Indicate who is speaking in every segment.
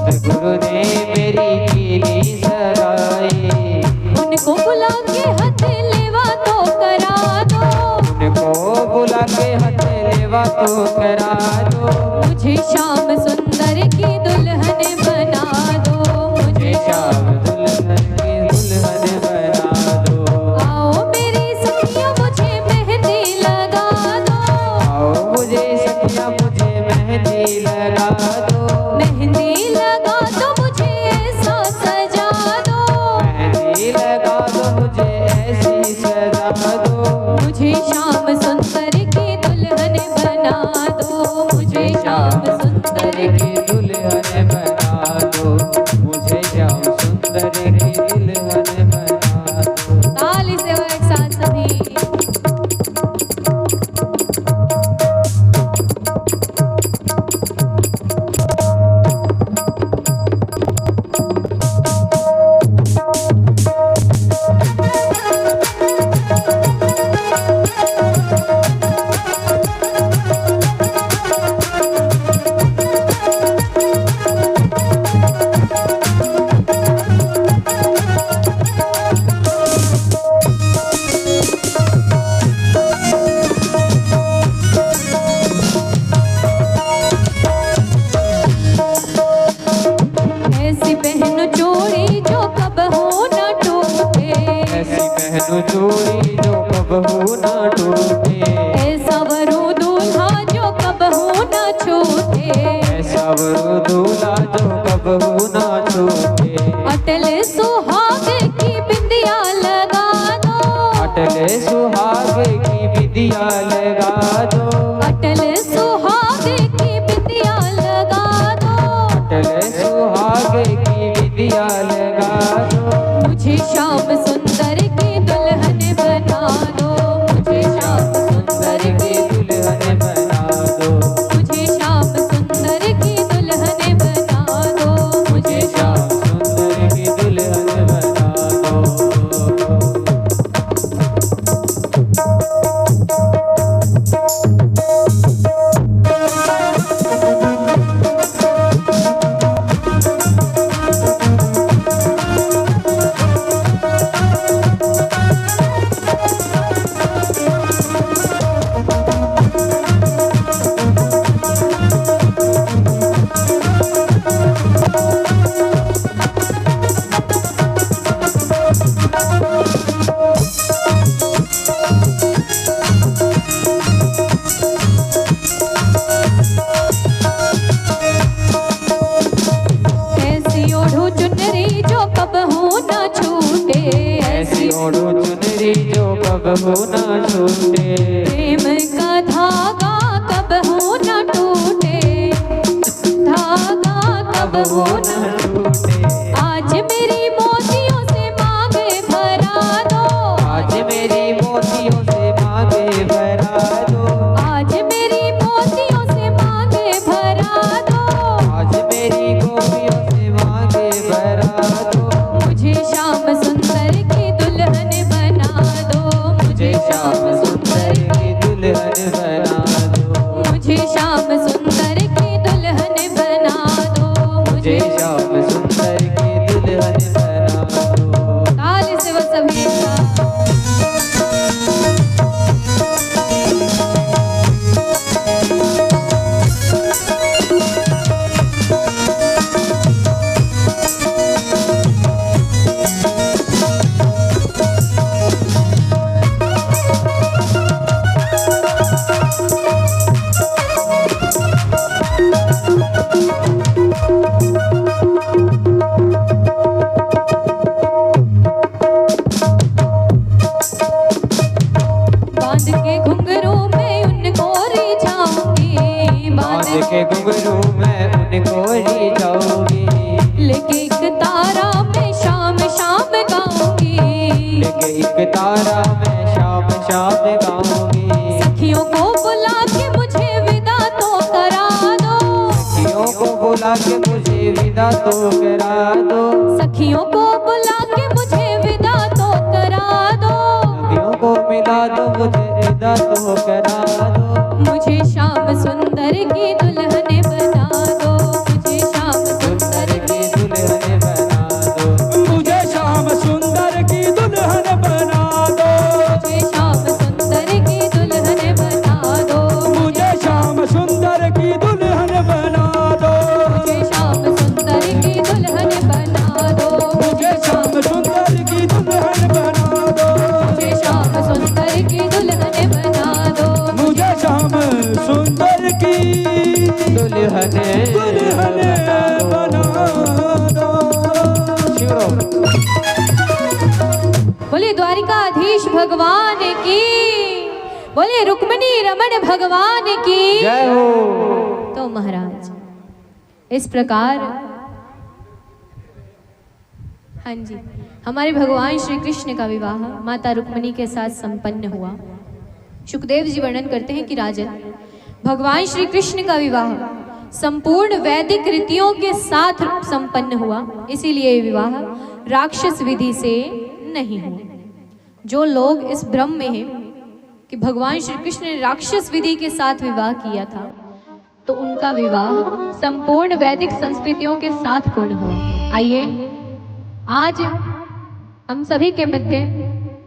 Speaker 1: सतगुरु ने मेरी कीली सगाई।
Speaker 2: उनको बुला के हथेलेवा तो करा दो,
Speaker 1: उनको बुला के हथेलेवा तो करा दो।
Speaker 2: मुझे श्याम सुंदर की दुल्हन बना दो, मुझे
Speaker 1: श्याम दुल्हन की दुल्हन बना दो।
Speaker 2: आओ मेरी सखियां मुझे मेहंदी लगा दो,
Speaker 1: आओ मुझे सखियां मुझे मेहंदी लगा दो।
Speaker 2: मेहंदी लगा दो मुझे ऐसा सजा दो,
Speaker 1: मेहंदी लगा दो मुझे ऐसी सजा दो।
Speaker 2: मुझे श्याम सुंदर की दुल्हन बना दो, मुझे श्याम सुंदर की
Speaker 1: दुल्हन बना दो। मुझे श्याम सुंदर की दुल्हन बना दो।
Speaker 2: ताली से वो एक साथ सभी। ऐसी पहनो चोरी जो कबहू न टूटे,
Speaker 1: ऐसी पहनो चोरी जो कबहू न टूटे।
Speaker 2: ऐसा वरू दूल्हा जो कबहू न छूटे,
Speaker 1: ऐसा वरू दूल्हा जो कबहू न छूटे।
Speaker 2: अटल सुहाग की बिंदिया लगा दो,
Speaker 1: अटल सुहाग की विदिया लगा दो।
Speaker 2: अटल सुहाग की बिंदिया लगा दो,
Speaker 1: अटल सुहाग की विदिया लगा दो।
Speaker 2: मुझे श्याम सुंदर की दुल्हन बना दो, मुझे श्याम सुंदर की,
Speaker 1: दुल्हन बना दो।
Speaker 2: मुझे श्याम सुंदर की दुल्हन बना दो, मुझे
Speaker 1: श्याम सुंदर की दुल्हन बना दो।
Speaker 2: ऐसी ओढ़ो चुनरी जो कबहू न छूटे,
Speaker 1: ऐसी ओढ़ो चुनरी जो कबहू न छूटे।
Speaker 2: प्रेम का धागा कबहू न टूटे, धागा कबहू न
Speaker 1: टूटे।
Speaker 2: आज मेरी मोतियों से मांगे भरा दो,
Speaker 1: आज मेरी मोतियों से मांगे भरा दो।
Speaker 2: आज मेरी मोतियों से मांगे भरा दो,
Speaker 1: आज मेरी गोपियों से मांगे भरा दो।
Speaker 2: मुझे श्याम सुंदर की दुल्हन बना दो, मुझे श्याम सुंदर
Speaker 1: की दुल्हन बना दो।
Speaker 2: मुझे श्याम सुंदर की दुल्हन बना दो, मुझे
Speaker 1: श्याम सुंदर की दुल्हन बना दो।
Speaker 2: ताली से वो सभी बांध के घुंघरू में उनको रिझाऊंगी, बांध
Speaker 1: के घुंघरू में उनको ही जाऊंगी।
Speaker 2: लेके एक तारा मैं शाम शाम गाऊंगी,
Speaker 1: लेके एक तारा मैं शाम शाम गाऊंगी।
Speaker 2: सखियों को बुला के मुझे विदा तो करा दो,
Speaker 1: सखियों को बुला के मुझे विदा तो करा दो।
Speaker 2: सखियों को बुला के मुझे विदा तो करा दो,
Speaker 1: सखियों को मिला दो मुझे विदा तो करा दो।
Speaker 2: मुझे श्याम सुंदर की दुल्हन बना दो, मुझे श्याम सुंदर
Speaker 1: दुल्हने
Speaker 3: दुल्हने बना दो।
Speaker 1: शिवरो
Speaker 2: बोलिए द्वारिकाधीश भगवान की, बोलिए रुक्मिणी रमन भगवान की
Speaker 1: जय हो।
Speaker 2: तो महाराज इस प्रकार हाँ जी हमारे भगवान श्री कृष्ण का विवाह माता रुक्मिणी के साथ संपन्न हुआ। सुखदेव जी वर्णन करते हैं कि राजन भगवान श्री कृष्ण का विवाह संपूर्ण वैदिक रीतियों के साथ संपन्न हुआ, इसीलिए ये विवाह राक्षस विधि से नहीं हुआ। जो लोग इस भ्रम में हैं कि भगवान श्री कृष्ण ने राक्षस विधि के साथ विवाह किया था, तो उनका विवाह संपूर्ण वैदिक संस्कृतियों के साथ पूर्ण हुआ। आइए आज हम सभी के मध्य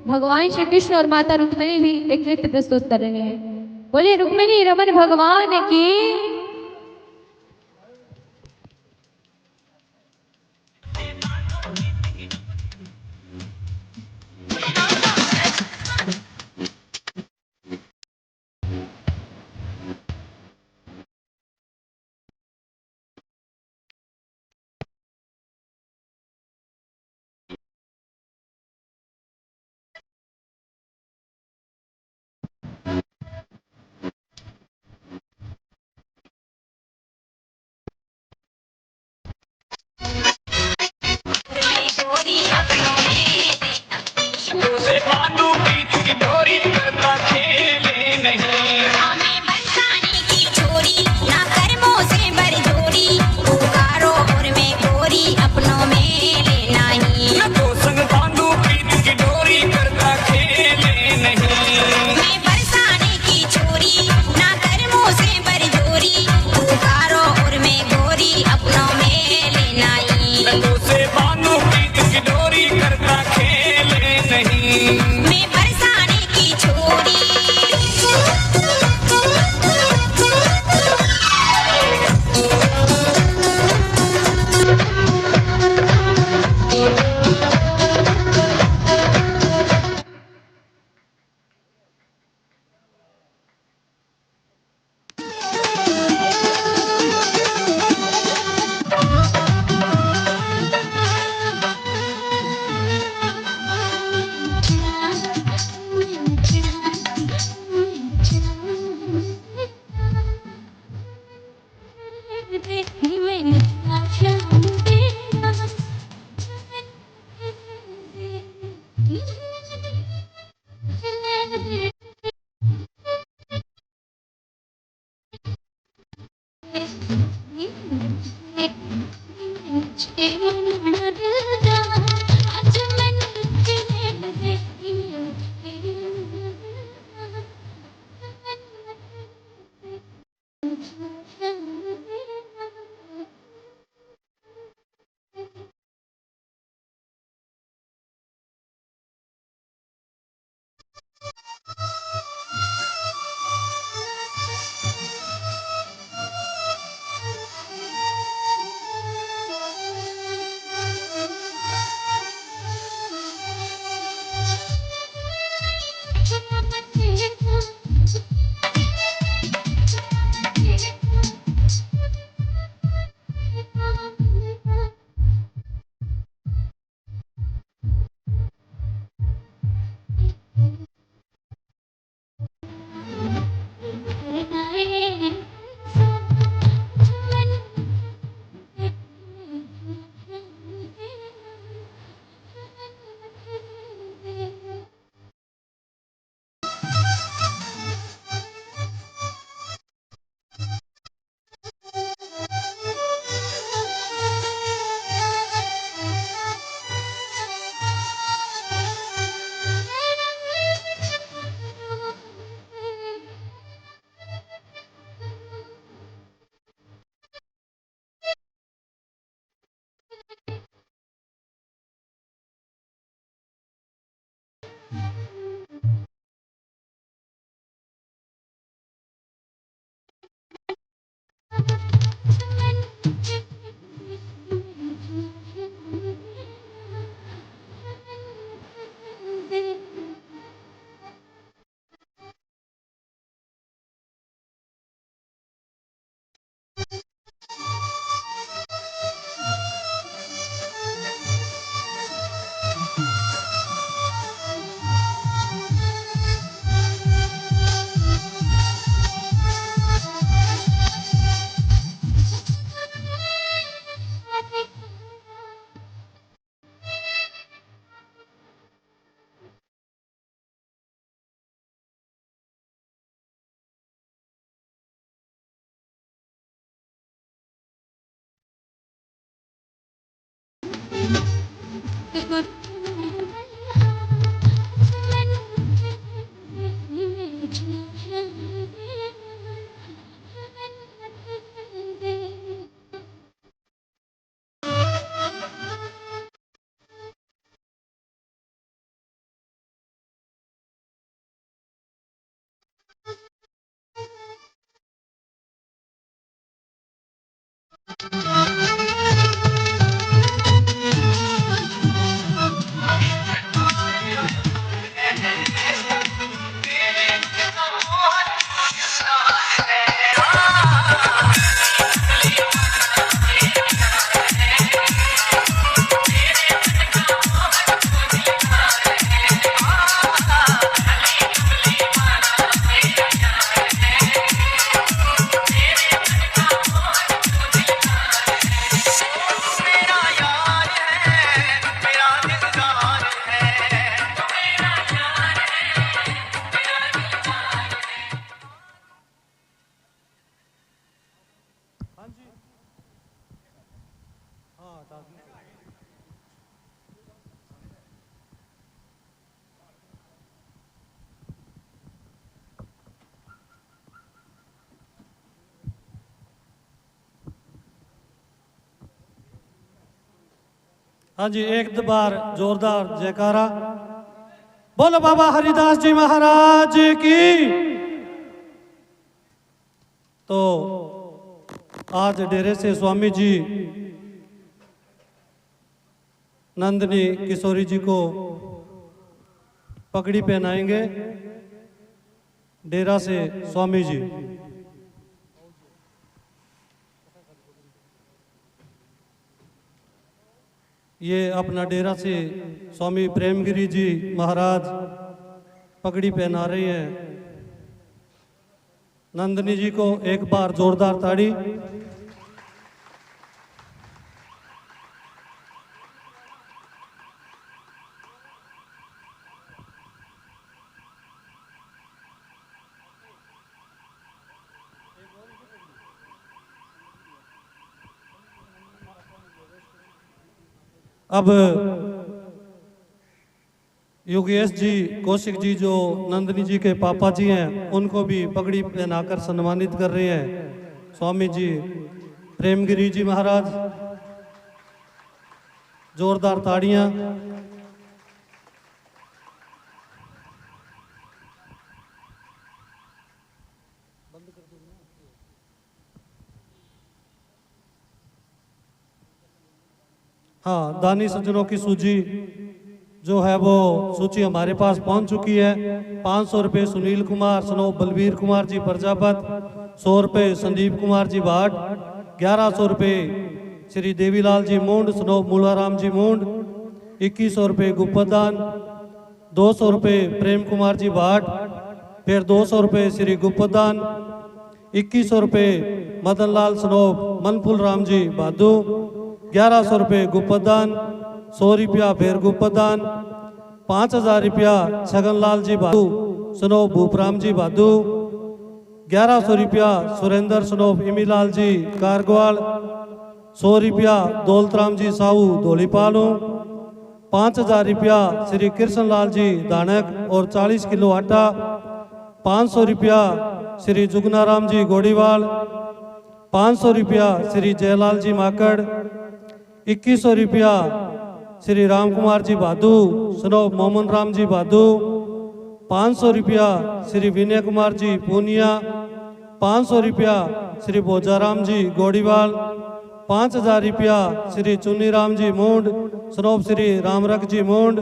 Speaker 2: भगवान श्री कृष्ण और माता रुक्मिणी भी एक नृत्य प्रस्तुत कर रहे हैं। बोलिए रुक्मिणी रमन भगवान की।
Speaker 3: हाँ जी, एक बार जोरदार जयकारा। बोलो बाबा हरिदास जी महाराज की। तो आज डेरे से स्वामी जी नंदनी किशोरी जी को पगड़ी पहनाएंगे। डेरा से स्वामी जी। ये अपना डेरा से स्वामी प्रेमगिरी जी महाराज पगड़ी पहना रहे हैं। नंदनी जी को एक बार जोरदार ताड़ी। अब योगेश जी कौशिक जी जो नंदनी जी के पापा जी हैं, उनको भी पगड़ी पहनाकर सम्मानित कर रहे हैं स्वामी जी प्रेमगिरी जी महाराज। जोरदार ताड़ियां। हाँ, दानी सज्जनों की सूची जो है वो सूची हमारे पास पहुंच चुकी है। 500 रुपये सुनील कुमार सनो बलवीर कुमार जी प्रजापत, 100 रुपये संदीप कुमार जी भाट, 1100 रुपये श्री देवीलाल जी मूंड सनो मूलाराम जी मूंड, 2100 रुपये गुप्पदान, 200 रुपये प्रेम कुमार जी भाट, फिर 200 रुपये श्री गुप्पदान, 2100 रुपये मदन लाल सनोब मनफुल राम जी बादू, 1100 रुपये गुप्पदान, 100 रुपया फिर गुप्पदान, 5000 रुपया छगन लाल जी बादू सनोब भूपराम जी बादू, 1100 रुपया सुरेंद्र सनोब इमीलाल जी कारगवाल, 100 रुपया दौलतराम जी साहू धोलीपालू, 5000 रुपया श्री कृष्ण लाल जी दानक और 40 किलो आटा, 500 रुपया श्री जुगनाराम जी गोड़ीवाल, 500 रुपया श्री जयलाल जी माकड़, 2100 रुपया श्री राम कुमार जी बादू सनोब मोमन राम जी बादू, 500 रुपया श्री विनय कुमार जी पूनिया, 500 रुपया श्री भोजाराम जी गोड़ीवाल, 5000 रुपया श्री चुन्नीराम जी मूंड सनोब श्री रामरख जी मूंड,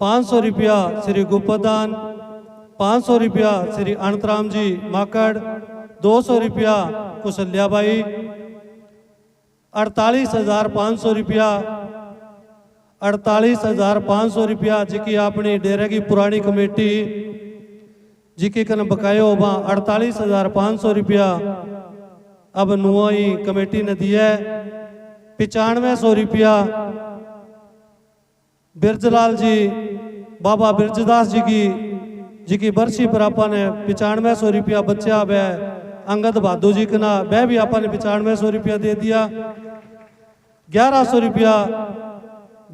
Speaker 3: 500 रुपया श्री गुप्पदान, 500 रुपया श्री अनंतराम जी माकड़, 200 रुपया कुशल्याबाई, 48,500 रुपया 48,500 रुपया जिकी अपनी डेरे की पुरानी कमेटी जिकी कन बकायो वहाँ 48,500 रुपया अब नुआई कमेटी ने दिया है। 9500 रुपया बिरजलाल जी बाबा बिरजदास जी की बरसी पर आपा ने 9500 रुपया बच्चा वह अंगद बहादुर जी का ना वह भी आपा ने 9500 रुपया दे दिया। 1100 रुपया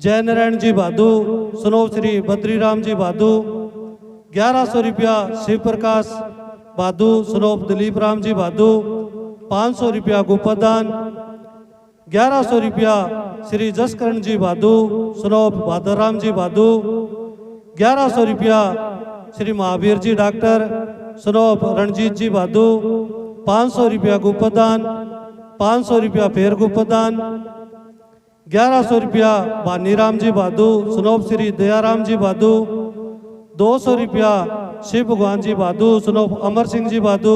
Speaker 3: जय नारायण जी भादू सनोप श्री बद्रीराम जी भादू। 1100 रुपया शिव प्रकाश भादू सनोप दिलीप राम जी भादू। 500 रुपया गोपादान। 1100 रुपया श्री जसकरण जी भादू सनोप भादर राम जी भादू। 1100 रुपया श्री महावीर जी डॉक्टर सनोप रणजीत जी भादू। 500 रुपया गोपादान। 500 रुपया फेर गोपादान। 1100 रुपया भानीराम जी भादू सनोप श्री दयाराम जी भादू। 200 रुपया शिव भगवान जी भादू सनोप अमर सिंह जी भादू।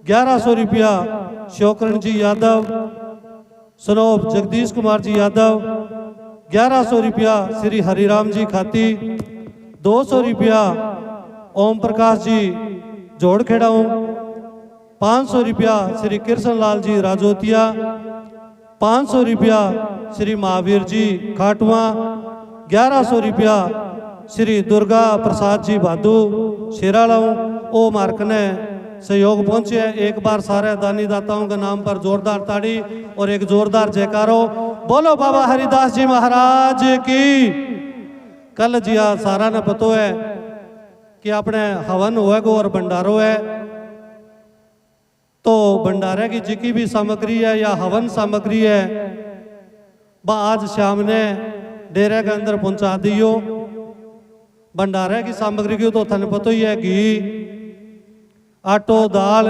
Speaker 3: 1100 रुपया शोकरण जी यादव सनोप जगदीश कुमार जी यादव। 1100 रुपया श्री हरिराम जी खाती। 200 रुपया ओम प्रकाश जी जोड़खेड़ाऊ। 500 रुपया श्री कृष्ण लाल जी राजोतिया। 500 रुपया श्री महावीर जी खाटवा। 1100 रुपया श्री दुर्गा प्रसाद जी भादू शेरालाऊ। ओ मार्क ने सहयोग पहुंचे। एक बार सारे दानी दाताओं के नाम पर जोरदार ताड़ी और एक जोरदार जयकारो। बोलो बाबा हरिदास जी महाराज की। कल जिया सारा ने पतो है कि अपने हवन होएगो और भंडारो है, तो भंडारे की जिकी भी सामग्री है या हवन सामग्री है वह आज शाम ने डेरे के अंदर पहुंचा दियो। भंडारे की सामग्री की तो थन पतो ही है, घी आटो दाल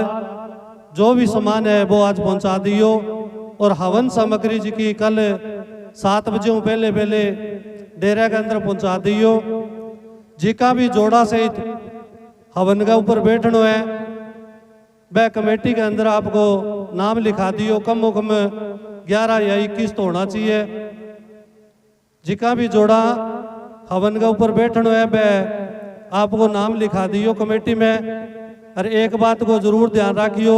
Speaker 3: जो भी सामान है वो आज पहुंचा दियो। और हवन सामग्री जी की कल 7 बजे पहले पहले डेरे के अंदर पहुंचा दियो। जिका भी जोड़ा सहित हवन के ऊपर बैठनो है वह कमेटी के अंदर आपको नाम लिखा दियो। कम से कम 11 या 21 तो होना चाहिए। जिका भी जोड़ा हवन के ऊपर बैठनो है वह आपको नाम लिखा दियो कमेटी में। और एक बात को जरूर ध्यान रखियो,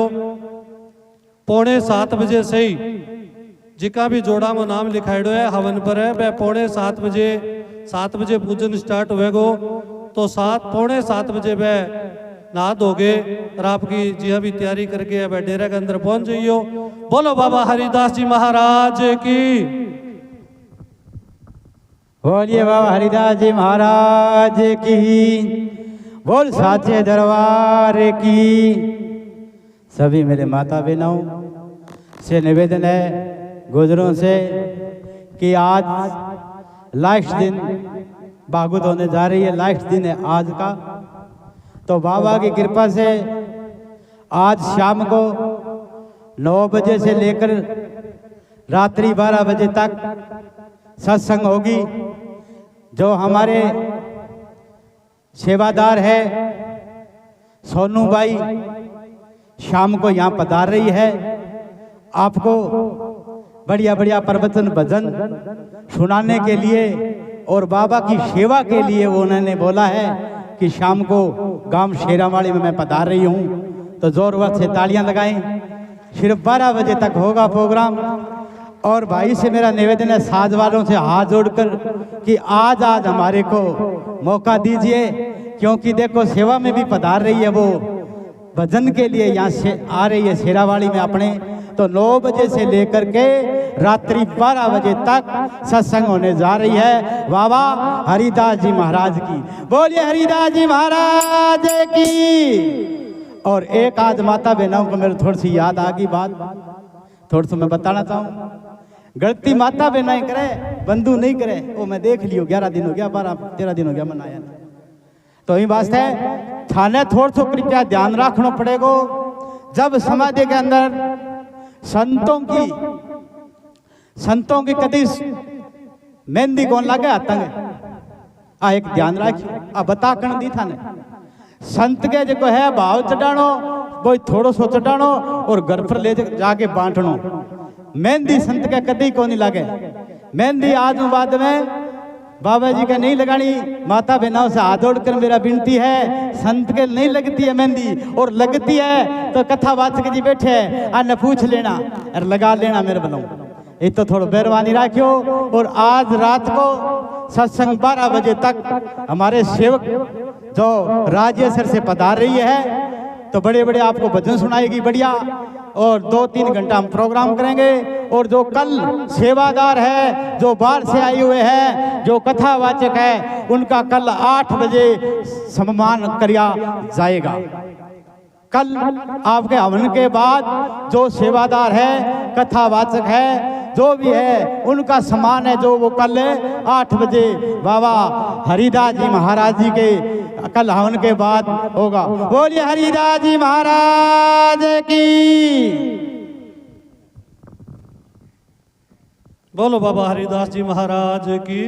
Speaker 3: 6:45 बजे से ही जिका भी जोड़ा में नाम लिखाइडो है हवन पर है वह 7 बजे पूजन स्टार्ट होएगो। तो 6:45 बजे वह नहा धोगे और आपकी जी भी तैयारी करके वह डेरे के अंदर पहुंच जाइयो। बोलो बाबा हरिदास जी महाराज की।
Speaker 4: बोलिए बाबा हरिदास जी महाराज की। बोल साचे दरबार की। सभी मेरे माता बहनों से निवेदन है गुजरों से कि आज लास्ट दिन भागवत होने जा रही है। लास्ट दिन है आज का। तो बाबा की कृपा से आज शाम को 9 बजे से लेकर रात्रि 12 बजे तक सत्संग होगी। जो हमारे सेवादार है सोनू भाई शाम को यहाँ पधार रही है। आपको बढ़िया बढ़िया प्रवचन भजन सुनाने के लिए और बाबा की सेवा के लिए वो उन्होंने बोला है कि शाम को गांव शेरावाड़ी में मैं पधार रही हूँ। तो जोरवर से तालियां लगाएं। सिर्फ 12 बजे तक होगा प्रोग्राम। और भाई से मेरा निवेदन है साज वालों से हाथ जोड़कर कि आज हमारे को मौका दीजिए, क्योंकि देखो सेवा में भी पधार रही है वो भजन के लिए यहाँ से आ रही है शेरावाड़ी में अपने। तो 9 बजे से लेकर के रात्रि 12 बजे तक सत्संग होने जा रही है। बाबा हरिदास जी महाराज की। बोलिए हरिदास जी महाराज की। और एक आज माता बहनों को मेरे थोड़ी सी याद आ गई बात, थोड़ा सा मैं बताना चाहूँ। गलती माता बहना करे, बंधु नहीं करे। वो मैं देख लियो 11 दिन हो गया, 12-13 दिन हो गया मनाया। तो ये बात है थाने थोड़ा सा कृपया ध्यान रखना पड़ेगा। जब समाधि के अंदर संतों की कदी मेहंदी कौन लगे हाथंगे आ एक ध्यान रखियो। आ बता कर दी थाने संत के जो है भाव चढ़ानो कोई थोड़ो सो चढ़ानो और घर पर ले जाके बांटनो। मेहंदी संत के कदी को नहीं लगे। मेहंदी आज बाद में बाबा जी का नहीं लगानी। माता बहनों से हाथ जोड़कर मेरा विनती है, संत के नहीं लगती है मेहंदी, और लगती है तो कथावाचक जी बैठे आने पूछ लेना और लगा लेना मेरे बनो। ये तो थोड़ा मेहरबानी रखियो। और आज रात को सत्संग 12 बजे तक हमारे सेवक जो राजेश्वर से पधार रही है तो बड़े बड़े आपको भजन सुनाएगी बढ़िया, और 2-3 घंटा हम प्रोग्राम करेंगे। और जो कल सेवादार है, जो बाहर से आए हुए हैं, जो कथावाचक है, उनका कल 8 बजे सम्मान किया जाएगा। कल आपके हवन के बाद जो सेवादार है, कथावाचक है, जो भी है, उनका सम्मान है जो वो कल 8 बजे बाबा हरिदास जी महाराज जी के कल हवन के बाद होगा। बोलिए हरिदास जी महाराज की।
Speaker 3: बोलो बाबा हरिदास जी महाराज की।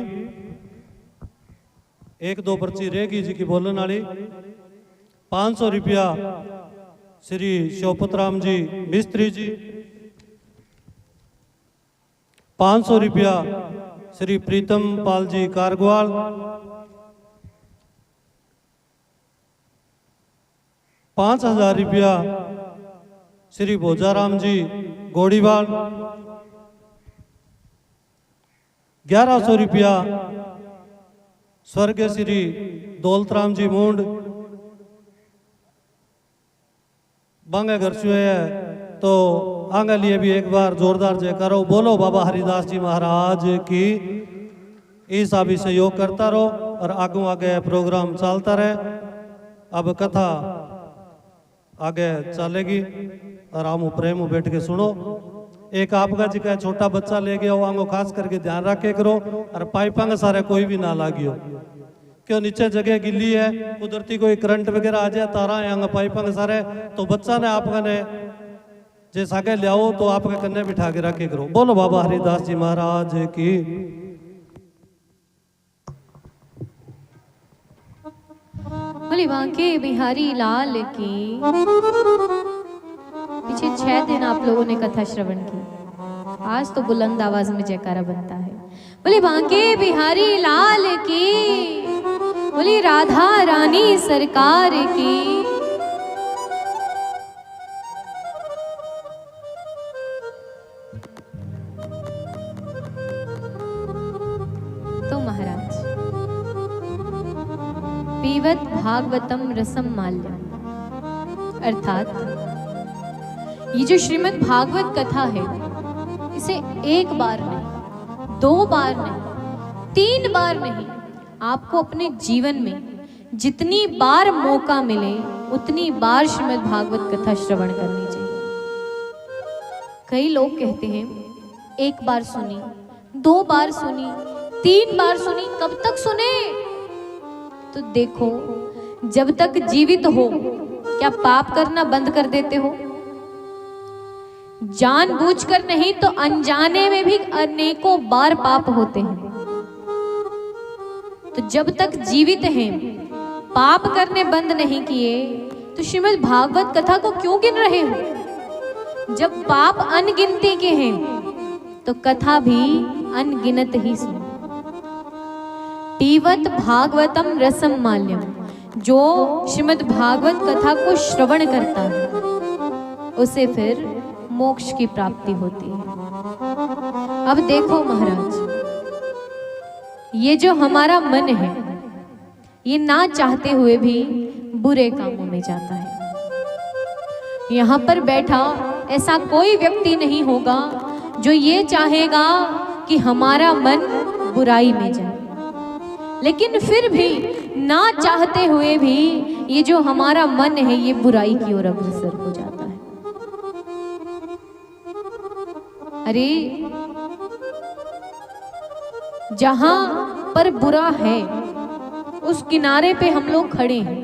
Speaker 3: 1-2 पर्ची रहेगी जी की बोलने वाली। 500 रुपया श्री शिवपुतराम जी मिस्त्री जी, 500 रुपया श्री प्रीतम पाल जी कारगवाल, 5000 रुपया श्री भोजाराम जी गोड़ीवाल, 1100 रुपया स्वर्गीय श्री दौलतराम जी मूंड। बांगे घर से है तो आगे लिए भी एक बार जोरदार जयकारो। बोलो बाबा हरिदास जी महाराज की। इस भी सहयोग करता रहो और आगे आगे प्रोग्राम चलता रहे। अब कथा आगे चलेगी और हम प्रेम बैठ के सुनो। एक आपका जी का छोटा बच्चा ले गया हो, आंगो खास करके ध्यान रखे करो और पाइपांग सारे कोई भी ना लागियो, क्यों नीचे जगह गिल्ली है, कुदरती कोई करंट वगैरह आ जाए, तारा है पाइपांग सारे, तो बच्चा ने आपका ने जैसा आगे लियाओ तो आपके कन्ने बिठा के रखे करो। बोलो बाबा हरिदास जी महाराज की।
Speaker 2: बोले बांके बिहारी लाल की। पीछे 6 दिन आप लोगों ने कथा श्रवण की, आज तो बुलंद आवाज में जयकारा बनता है। बोले बांके बिहारी लाल की। बोले राधा रानी सरकार की। तो महाराज, पीवत भागवतम रसम माल्यम, अर्थात ये जो श्रीमद् भागवत कथा है, इसे 1 बार नहीं, 2 बार नहीं, 3 बार नहीं, आपको अपने जीवन में जितनी बार मौका मिले उतनी बार श्रीमद् भागवत कथा श्रवण करनी चाहिए। कई लोग कहते हैं 1 बार सुनी, 2 बार सुनी, 3 बार सुनी, कब तक सुने? तो देखो, जब तक जीवित हो क्या पाप करना बंद कर देते हो? जानबूझकर नहीं तो अनजाने में भी अनेकों बार पाप होते हैं। तो जब तक जीवित हैं, पाप करने बंद नहीं किए, तो श्रीमद् भागवत कथा को क्यों गिन रहे हो? जब पाप अनगिनती के हैं तो कथा भी अनगिनत ही सुनो। पीवत भागवतम रसम माल्यम, जो श्रीमद् भागवत कथा को श्रवण करता है उसे फिर मोक्ष की प्राप्ति होती है। अब देखो महाराज, ये जो हमारा मन है, ये ना चाहते हुए भी बुरे कामों में जाता है। यहाँ पर बैठा ऐसा कोई व्यक्ति नहीं होगा जो ये चाहेगा कि हमारा मन बुराई में जाए, लेकिन फिर भी ना चाहते हुए भी ये जो हमारा मन है ये बुराई की ओर अग्रसर हो जाता है। अरे जहां पर बुरा है उस किनारे पे हम लोग खड़े हैं,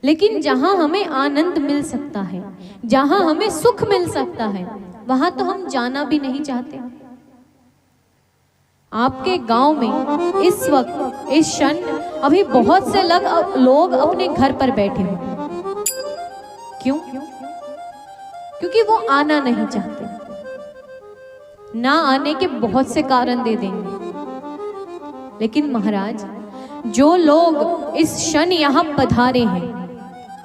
Speaker 2: लेकिन जहां हमें आनंद मिल सकता है, जहां हमें सुख मिल सकता है, वहां तो हम जाना भी नहीं चाहते। आपके गांव में इस वक्त इस क्षण अभी बहुत से लोग अपने घर पर बैठे हैं। क्यों? क्योंकि वो आना नहीं चाहते। ना आने के बहुत से कारण दे देंगे, लेकिन महाराज जो लोग इस क्षण यहाँ पधारे हैं,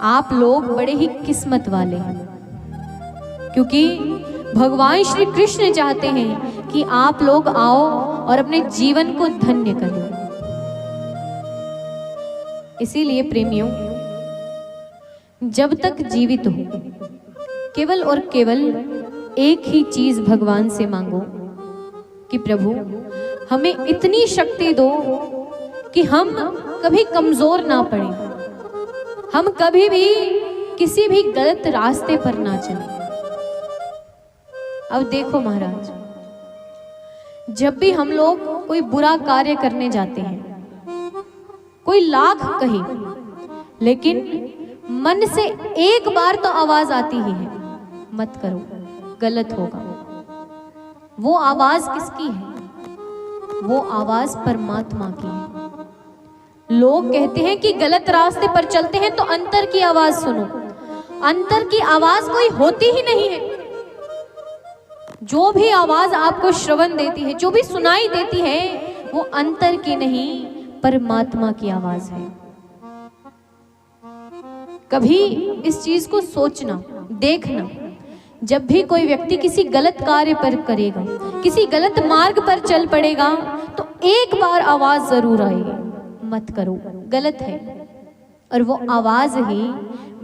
Speaker 2: आप लोग बड़े ही किस्मत वाले हैं, क्योंकि भगवान श्री कृष्ण चाहते हैं कि आप लोग आओ और अपने जीवन को धन्य करो। इसीलिए प्रेमियों, जब तक जीवित हो केवल और केवल एक ही चीज भगवान से मांगो कि प्रभु हमें इतनी शक्ति दो कि हम कभी कमजोर ना पड़े, हम कभी भी किसी भी गलत रास्ते पर ना चलें। अब देखो महाराज, जब भी हम लोग कोई बुरा कार्य करने जाते हैं, कोई लाख कहे लेकिन मन से एक बार तो आवाज आती ही है, मत करो, गलत होगा। वो आवाज किसकी है? वो आवाज परमात्मा की है। लोग कहते हैं कि गलत रास्ते पर चलते हैं तो अंतर की आवाज सुनो। अंतर की आवाज कोई होती ही नहीं है। जो भी आवाज आपको श्रवण देती है, जो भी सुनाई देती है, वो अंतर की नहीं, परमात्मा की आवाज है। कभी इस चीज को सोचना, देखना, जब भी कोई व्यक्ति किसी गलत कार्य पर करेगा, किसी गलत मार्ग पर चल पड़ेगा, तो एक बार आवाज जरूर आएगी, मत करो, गलत है। और वो आवाज ही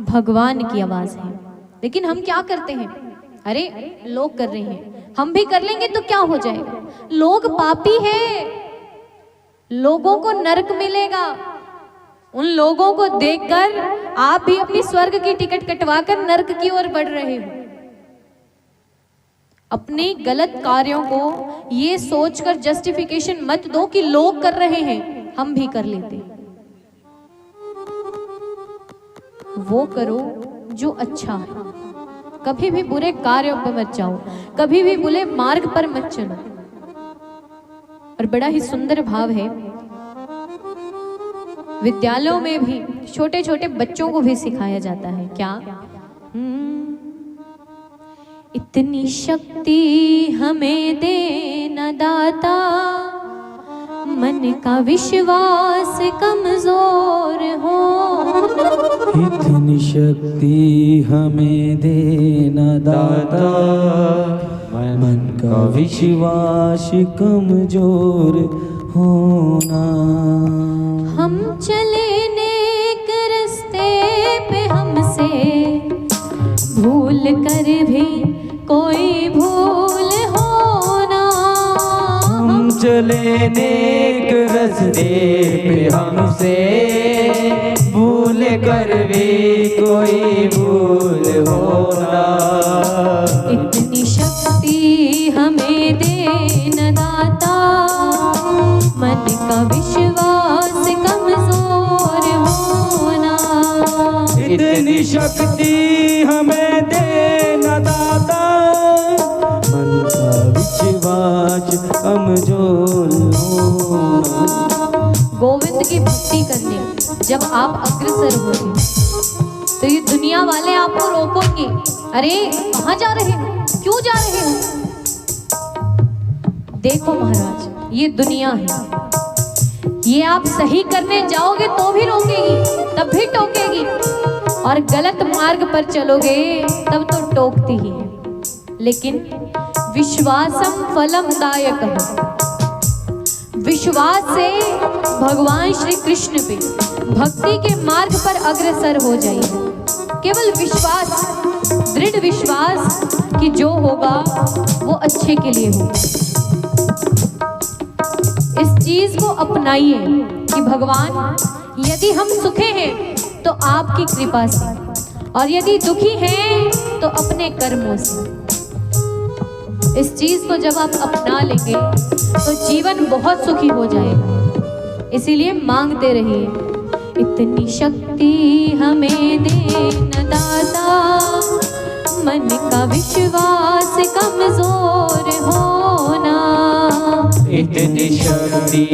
Speaker 2: भगवान की आवाज है। लेकिन हम क्या करते हैं? अरे लोग कर रहे हैं, हम भी कर लेंगे तो क्या हो जाएगा? लोग पापी हैं, लोगों को नरक मिलेगा। उन लोगों को देखकर आप भी अपनी स्वर्ग की टिकट कटवाकर नरक की ओर बढ़ रहे हो। अपने गलत कार्यों को ये सोचकर जस्टिफिकेशन मत दो कि लोग कर रहे हैं, हम भी कर लेते। वो करो जो अच्छा है। कभी भी बुरे कार्यों पर मत जाओ, कभी भी बुरे मार्ग पर मत चलो। और बड़ा ही सुंदर भाव है, विद्यालयों में भी छोटे छोटे बच्चों को भी सिखाया जाता है। क्या? इतनी शक्ति हमें देना दाता, मन का विश्वास कमजोर हो।
Speaker 1: इतनी शक्ति हमें देना दाता, मन का विश्वास कमजोर होना।
Speaker 2: हम चले नेक रास्ते पे, हमसे भूल कर भी कोई भूल होना।
Speaker 1: हम चले नेक रास्ते पे, हमसे भूल कर भी कोई भूल होना।
Speaker 2: इतनी शक्ति हमें देना दाता, मन का विश्वास कमजोर होना।
Speaker 1: इतनी शक्ति हमें देना दाता, मन का विश्वास कमजोर होना।
Speaker 2: गोविंद की भक्ति करने जब आप अग्रसर होंगे तो ये दुनिया वाले आपको रोकोगे, अरे कहाँ जा रहे हो, क्यों जा रहे हो? देखो महाराज, ये दुनिया है, ये आप सही करने जाओगे तो भी रोकेगी, तब भी टोकेगी, और गलत मार्ग पर चलोगे तब तो टोकती ही है। लेकिन विश्वासम फलम दायकः, विश्वास से भगवान श्री कृष्ण पे भक्ति के मार्ग पर अग्रसर हो जाइए। केवल विश्वास, दृढ़ विश्वास कि जो होगा वो अच्छे के लिए हो। इस चीज को अपनाइए कि भगवान, यदि हम सुखे हैं तो आपकी कृपा से, और यदि दुखी हैं तो अपने कर्मों से। इस चीज को जब आप अपना लेंगे तो जीवन बहुत सुखी हो जाएगा। इसीलिए मांगते रहिए, इतनी शक्ति हमें देना दाता, मन का विश्वास कमजोर होना।
Speaker 1: इतनी शक्ति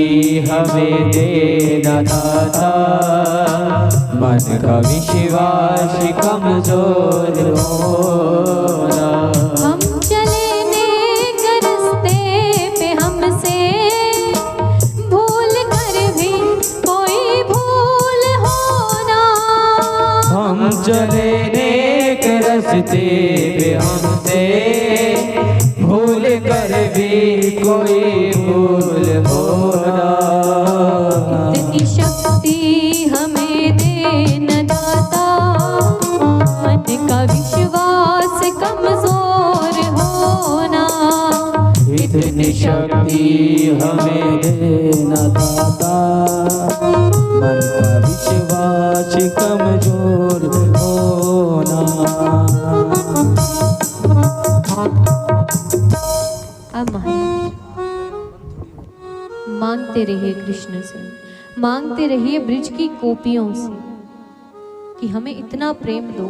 Speaker 1: हमें देना दाता, मन का विश्वास कमजोर होना।
Speaker 2: हम चले नेक रास्ते पे, हमसे भूल कर भी कोई भूल होना।
Speaker 1: हम चले नेक रास्ते पे, हमसे भूल कर भी कोई भूल होना।
Speaker 2: इतनी शक्ति हमें देना दाता,
Speaker 5: इतनी शक्ति हमें देना दाता, मन का विश्वास कमजोर होना।
Speaker 2: अब महाराज मांगते रहिए कृष्ण से, मांगते रहिए ब्रिज की गोपियों से कि हमें इतना प्रेम दो,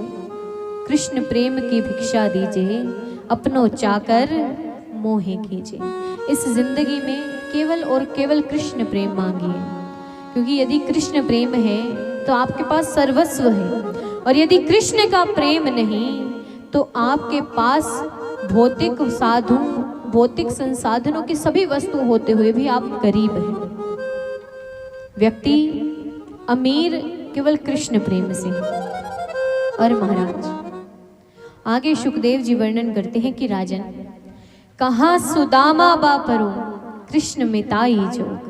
Speaker 2: कृष्ण प्रेम की भिक्षा दीजिए, अपनों चाकर मोहे कीजिए। इस जिंदगी में केवल और केवल कृष्ण प्रेम मांगिए, क्योंकि यदि कृष्ण प्रेम है तो आपके पास सर्वस्व है, और यदि कृष्ण का प्रेम नहीं तो आपके पास भौतिक संसाधनों की सभी वस्तु होते हुए भी आप गरीब हैं। व्यक्ति अमीर केवल कृष्ण प्रेम से। और महाराज आगे सुखदेव जी वर्णन करते हैं कि राजन, कहाँ सुदामा बापरो कृष्ण मिताई जोग,